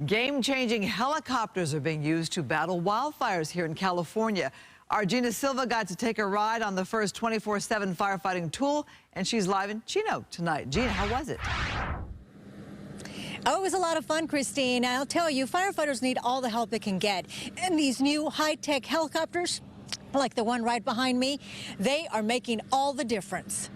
Game-changing helicopters are being used to battle wildfires here in California. Our Gina Silva got to take a ride on the first 24/7 firefighting tool, and she's live in Chino tonight. Gina, how was it? Oh, it was a lot of fun, Christine. I'll tell you, firefighters need all the help they can get. And these new high-tech helicopters, like the one right behind me, they are making all the difference.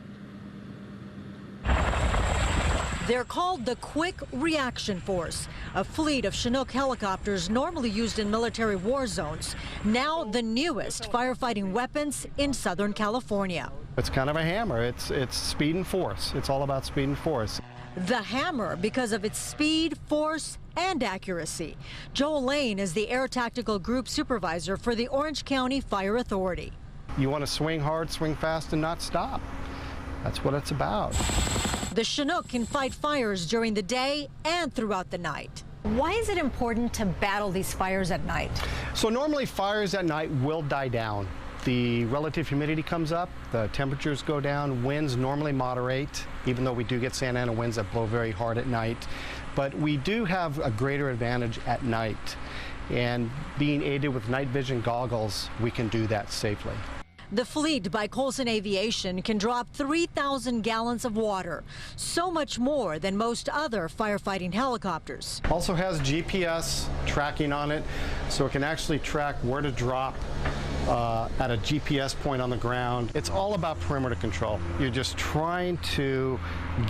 They're called the Quick Reaction Force, a fleet of Chinook helicopters normally used in military war zones, now the newest firefighting weapons in Southern California. It's kind of a hammer. It's speed and force. It's all about speed and force. The hammer because of its speed, force, and accuracy. Joel Lane is the Air Tactical Group Supervisor for the Orange County Fire Authority. You want to swing hard, swing fast, and not stop. That's what it's about. The Chinook can fight fires during the day and throughout the night. Why is it important to battle these fires at night? So normally fires at night will die down. The relative humidity comes up, the temperatures go down, winds normally moderate, even though we do get Santa Ana winds that blow very hard at night. But we do have a greater advantage at night. And being aided with night vision goggles, we can do that safely. The fleet by Colson Aviation can drop 3,000 gallons of water, so much more than most other firefighting helicopters. Also has GPS tracking on it, so it can actually track where to drop at a GPS point on the ground. It's all about perimeter control. You're just trying to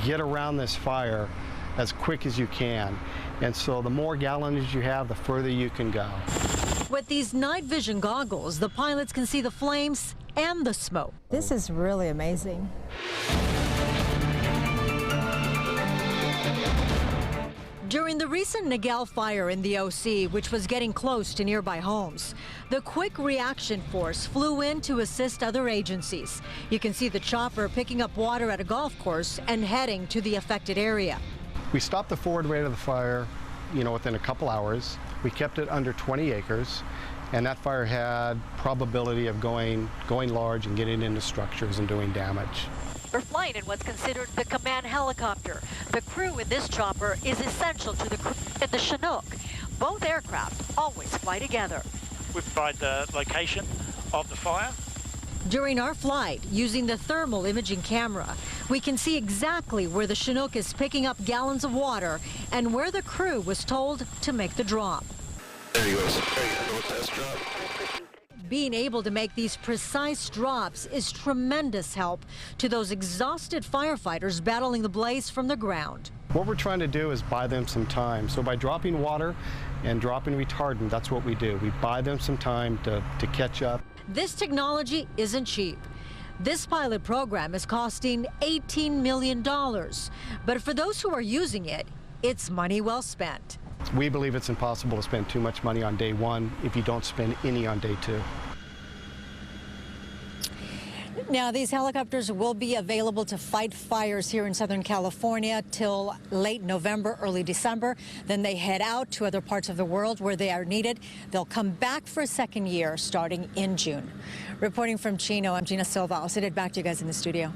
get around this fire as quick as you can. And so the more gallons you have, the further you can go. With these night vision goggles, the pilots can see the flames and the smoke. This is really amazing. During the recent Nagel fire in the OC, which was getting close to nearby homes, the Quick Reaction Force flew in to assist other agencies. You can see the chopper picking up water at a golf course and heading to the affected area. We stopped the forward rate of the fire, within a couple hours. We kept it under 20 acres, and that fire had probability of going large and getting into structures and doing damage. They're flying in what's considered the command helicopter. The crew in this chopper is essential to the crew in the Chinook. Both aircraft always fly together. We provide the location of the fire. During our flight, using the thermal imaging camera, we can see exactly where the Chinook is picking up gallons of water and where the crew was told to make the drop. There you go. Test drop. Being able to make these precise drops is tremendous help to those exhausted firefighters battling the blaze from the ground. What we're trying to do is buy them some time. So by dropping water and dropping retardant, that's what we do. We buy them some time to catch up. This technology isn't cheap. This pilot program is costing $18 million. But for those who are using it, it's money well spent. We believe it's impossible to spend too much money on day one if you don't spend any on day two. Now, these helicopters will be available to fight fires here in Southern California till late November, early December. Then they head out to other parts of the world where they are needed. They'll come back for a second year starting in June. Reporting from Chino, I'm Gina Silva. I'll send it back to you guys in the studio.